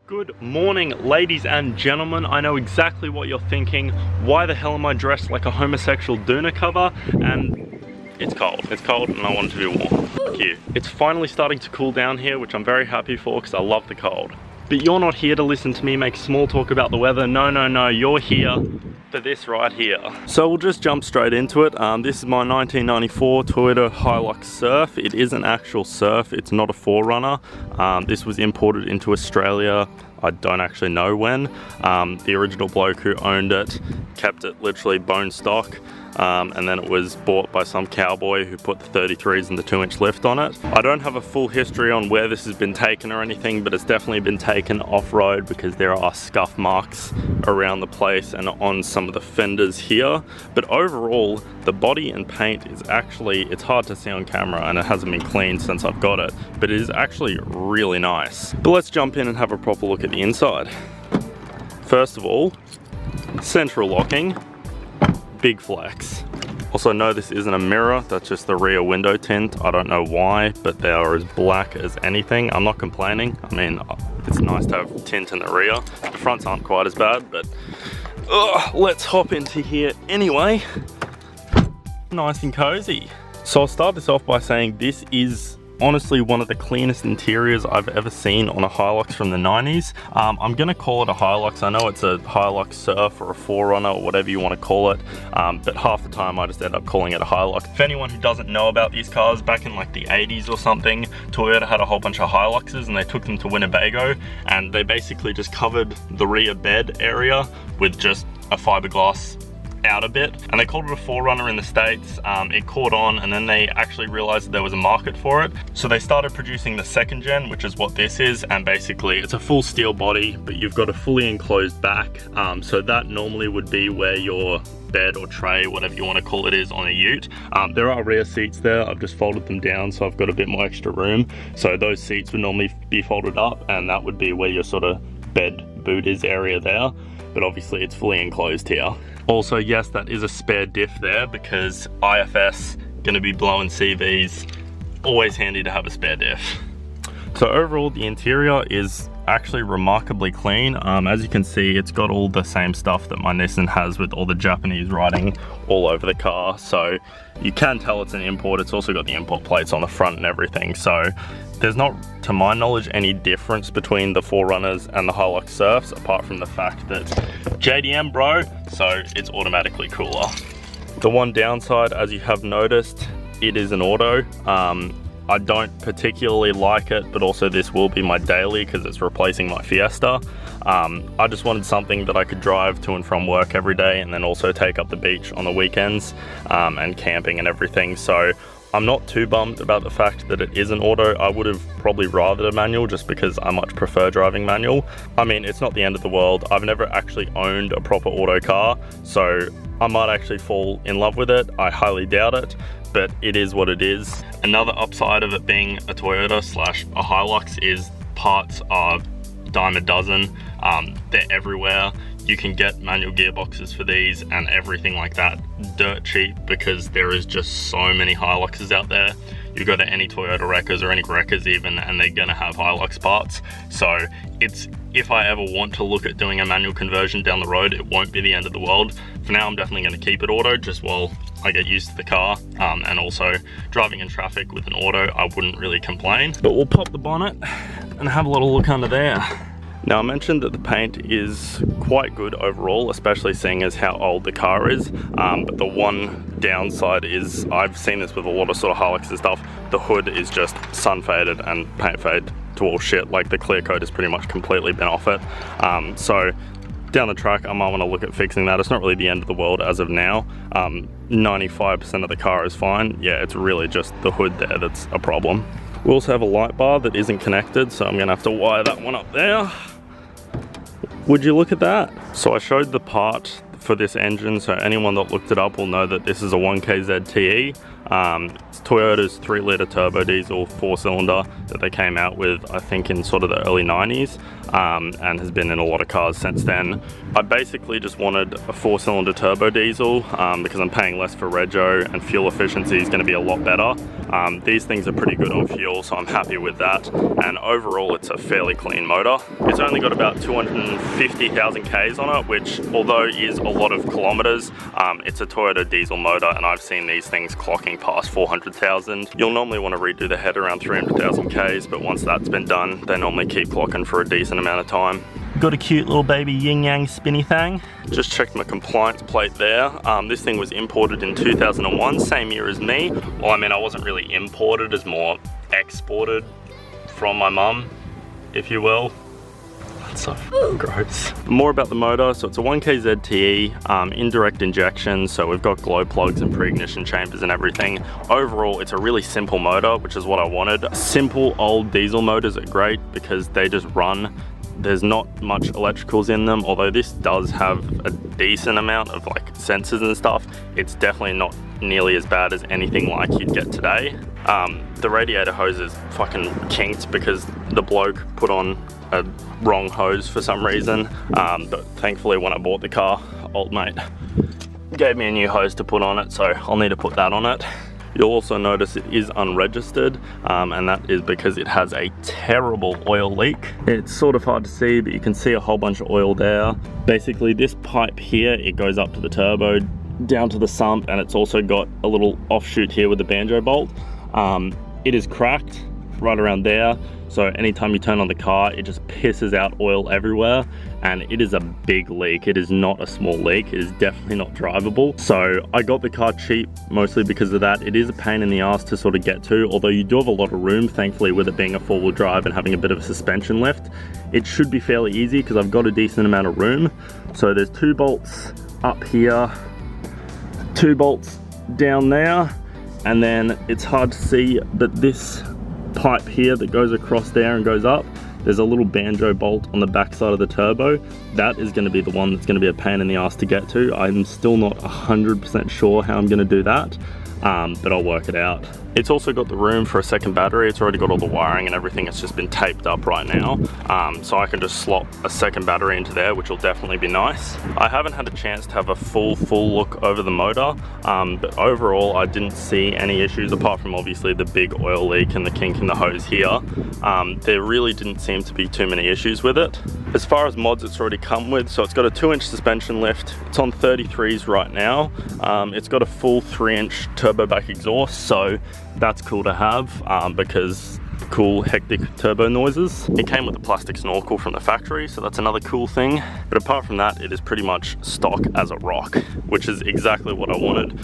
Good morning, ladies and gentlemen. I know exactly what you're thinking. Why the hell am I dressed like a homosexual Duna cover? And it's cold. It's cold and I want it to be warm. Fuck you. It's finally starting to cool down here, which I'm very happy for because I love the cold. But you're not here to listen to me make small talk about the weather. No, you're here for this right here. So we'll just jump straight into it. This is my 1994 Toyota Hilux Surf. It is an actual Surf, it's not a 4Runner. This was imported into Australia, I don't actually know when. The original bloke who owned it kept it literally bone stock. And then it was bought by some cowboy who put the 33s and the 2-inch lift on it. I don't have a full history on where this has been taken or anything, but it's definitely been taken off-road because there are scuff marks around the place and on some of the fenders here. But overall, the body and paint is actually, it's hard to see on camera and it hasn't been cleaned since I've got it, but it is actually really nice. But let's jump in and have a proper look at the inside. First of all, central locking. Big flex. Also, no, this isn't a mirror, that's just the rear window tint. I don't know why, but they are as black as anything. I'm not complaining. I mean, it's nice to have tint in the rear. The fronts aren't quite as bad, but let's hop into here anyway. Nice and cozy. So I'll start this off by saying this is honestly one of the cleanest interiors I've ever seen on a Hilux from the 90s. I'm gonna call it a Hilux. I know it's a Hilux Surf or a 4Runner or whatever you want to call it, but half the time I just end up calling it a Hilux. For anyone who doesn't know about these cars, back in like the 80s or something, Toyota had a whole bunch of Hiluxes and they took them to Winnebago and they basically just covered the rear bed area with just a fiberglass outer bit, and they called it a 4Runner in the States. It caught on and then they actually realized that there was a market for it, so they started producing the second gen, which is what this is, and basically it's a full steel body but you've got a fully enclosed back, so that normally would be where your bed or tray, whatever you want to call it, is on a ute. There are rear seats there. I've just folded them down so I've got a bit more extra room, so those seats would normally be folded up and that would be where your sort of bed boot is area there, but obviously it's fully enclosed here. Also, yes, that is a spare diff there because IFS gonna be blowing CVs. Always handy to have a spare diff. So overall, the interior is actually remarkably clean. As you can see, it's got all the same stuff that my Nissan has with all the Japanese writing all over the car. So you can tell it's an import. It's also got the import plates on the front and everything. So there's not, to my knowledge, any difference between the 4Runners and the Hilux Surfs, apart from the fact that JDM bro, so it's automatically cooler. The one downside, as you have noticed, it is an auto. I don't particularly like it, but also this will be my daily because it's replacing my Fiesta. I just wanted something that I could drive to and from work every day and then also take up the beach on the weekends and camping and everything. So I'm not too bummed about the fact that it is an auto. I would have probably rathered a manual just because I much prefer driving manual. I mean, it's not the end of the world. I've never actually owned a proper auto car, so I might actually fall in love with it. I highly doubt it, but it is what it is. Another upside of it being a Toyota slash a Hilux is parts are dime a dozen. They're everywhere. You can get manual gearboxes for these and everything like that dirt cheap because there is just so many Hiluxes out there. You go to any Toyota wreckers or any wreckers even and they're gonna have Hilux parts. So it's, if I ever want to look at doing a manual conversion down the road, it won't be the end of the world. For now, I'm definitely gonna keep it auto just while I get used to the car, and also driving in traffic with an auto, I wouldn't really complain. But we'll pop the bonnet and have a little look under there. Now, I mentioned that the paint is quite good overall, especially seeing as how old the car is, but the one downside is, I've seen this with a lot of sort of Hilux and stuff, the hood is just sun faded and paint fade to all shit. Like the clear coat has pretty much completely been off it. So down the track, I might want to look at fixing that. It's not really the end of the world as of now. 95% of the car is fine. Yeah, it's really just the hood there that's a problem. We also have a light bar that isn't connected, so I'm gonna have to wire that one up there. Would you look at that? So I showed the part for this engine, so anyone that looked it up will know that this is a 1KZ TE. It's Toyota's 3-litre turbo diesel 4-cylinder that they came out with, I think, in sort of the early 90s, and has been in a lot of cars since then. I basically just wanted a 4-cylinder turbo diesel because I'm paying less for rego and fuel efficiency is going to be a lot better. These things are pretty good on fuel, so I'm happy with that, and overall it's a fairly clean motor. It's only got about 250,000 Ks on it, which although is a lot of kilometers, it's a Toyota diesel motor, and I've seen these things clocking past 400,000. You'll normally want to redo the head around 300,000 Ks, but once that's been done, they normally keep clocking for a decent amount of time. Got a cute little baby yin yang spinny thing. Just checked my compliance plate there. This thing was imported in 2001, same year as me. Well, I mean, I wasn't really imported, as more exported from my mum, if you will. That's so gross. More about the motor. So it's a 1K ZTE, indirect injection. So we've got glow plugs and pre-ignition chambers and everything. Overall, it's a really simple motor, which is what I wanted. Simple old diesel motors are great because they just run. There's not much electricals in them, although this does have a decent amount of like sensors and stuff. It's definitely not nearly as bad as anything like you'd get today. The radiator hose is fucking kinked because the bloke put on a wrong hose for some reason, but thankfully when I bought the car, old mate gave me a new hose to put on it, so I'll need to put that on it. You'll also notice it is unregistered, and that is because it has a terrible oil leak. It's sort of hard to see, but you can see a whole bunch of oil there. Basically, this pipe here, it goes up to the turbo, down to the sump, and it's also got a little offshoot here with the banjo bolt. It is cracked right around there, so anytime you turn on the car, it just pisses out oil everywhere, and it is a big leak. It is not a small leak. It is definitely not drivable. So I got the car cheap mostly because of that. It is a pain in the ass to sort of get to, although you do have a lot of room, thankfully, with it being a 4-wheel drive and having a bit of a suspension lift. It should be fairly easy because I've got a decent amount of room. So there's 2 bolts up here, 2 bolts down there, and then it's hard to see, but this pipe here that goes across there and goes up, there's a little banjo bolt on the back side of the turbo. That is going to be the one that's going to be a pain in the ass to get to. I'm still not 100% sure how I'm going to do that, but I'll work it out. It's also got the room for a second battery. It's already got all the wiring and everything. It's just been taped up right now, so I can just slot a second battery into there, which will definitely be nice. I haven't had a chance to have a full look over the motor, but overall I didn't see any issues apart from obviously the big oil leak and the kink in the hose here. There really didn't seem to be too many issues with it. As far as mods it's already come with, so it's got a 2-inch suspension lift. It's on 33s right now. It's got a full 3-inch turbo back exhaust, so that's cool to have because cool hectic turbo noises. It came with a plastic snorkel from the factory, so that's another cool thing. But apart from that, it is pretty much stock as a rock, which is exactly what I wanted.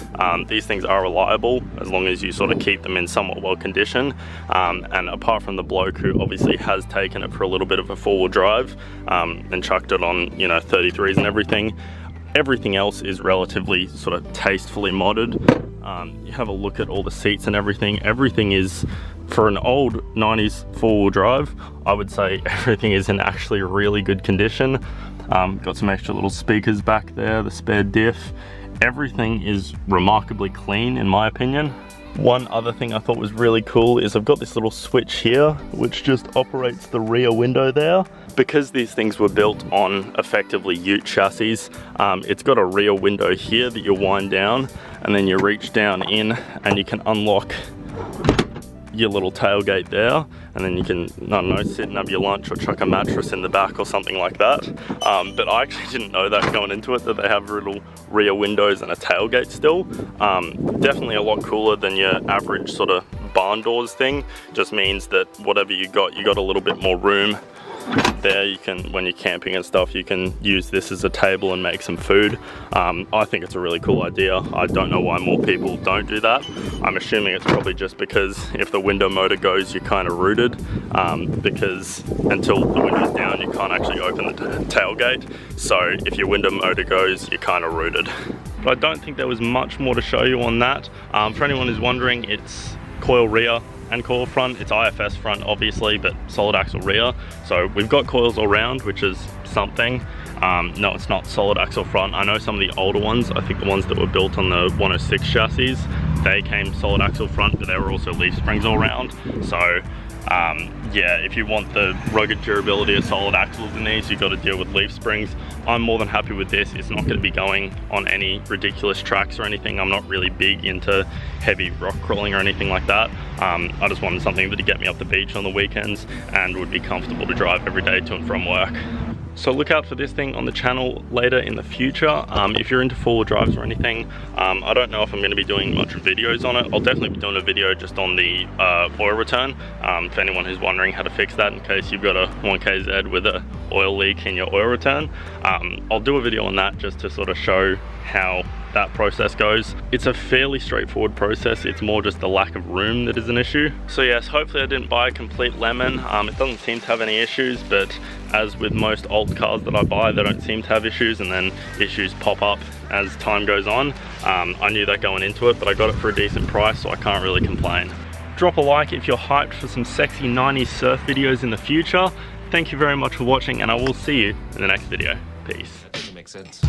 These things are reliable as long as you sort of keep them in somewhat well condition. And apart from the bloke who obviously has taken it for a little bit of a 4-wheel drive and chucked it on, you know, 33s and everything else is relatively sort of tastefully modded. You have a look at all the seats and everything. Everything is, for an old 90s 4-wheel drive, I would say everything is in actually really good condition. Got some extra little speakers back there, the spare diff. Everything is remarkably clean in my opinion. One other thing I thought was really cool is I've got this little switch here which just operates the rear window there. Because these things were built on effectively ute chassis, it's got a rear window here that you wind down and then you reach down in and you can unlock your little tailgate there, and then you can, I don't know, sit and have your lunch or chuck a mattress in the back or something like that. But I actually didn't know that going into it, that they have little rear windows and a tailgate still. Definitely a lot cooler than your average sort of barn doors thing. Just means that whatever you got a little bit more room there. You can, when you're camping and stuff, you can use this as a table and make some food. I think it's a really cool idea. I don't know why more people don't do that. I'm assuming it's probably just because if the window motor goes, you're kind of rooted, because until the window's down, you can't actually open the tailgate. So if your window motor goes, you're kind of rooted. But I don't think there was much more to show you on that. For anyone who's wondering, it's coil rear and coil front. It's IFS front obviously, but solid axle rear. So we've got coils all round, which is something. No, it's not solid axle front. I know some of the older ones, I think the ones that were built on the 106 chassis, they came solid axle front, but there were also leaf springs all around. So yeah, if you want the rugged durability of solid axles in these, you've got to deal with leaf springs. I'm more than happy with this. It's not going to be going on any ridiculous tracks or anything. I'm not really big into heavy rock crawling or anything like that. I just wanted something that would get me up the beach on the weekends and would be comfortable to drive every day to and from work. So look out for this thing on the channel later in the future. If you're into four-wheel drives or anything, I don't know if I'm going to be doing much videos on it. I'll definitely be doing a video just on the oil return, for anyone who's wondering how to fix that in case you've got a 1KZ with a oil leak in your oil return. I'll do a video on that just to sort of show how that process goes. It's a fairly straightforward process. It's more just the lack of room that is an issue. So yes, hopefully I didn't buy a complete lemon. It doesn't seem to have any issues, but as with most old cars that I buy, they don't seem to have issues, and then issues pop up as time goes on. I knew that going into it, but I got it for a decent price, so I can't really complain. Drop a like if you're hyped for some sexy 90s surf videos in the future. Thank you very much for watching, and I will see you in the next video. Peace. That doesn't make sense.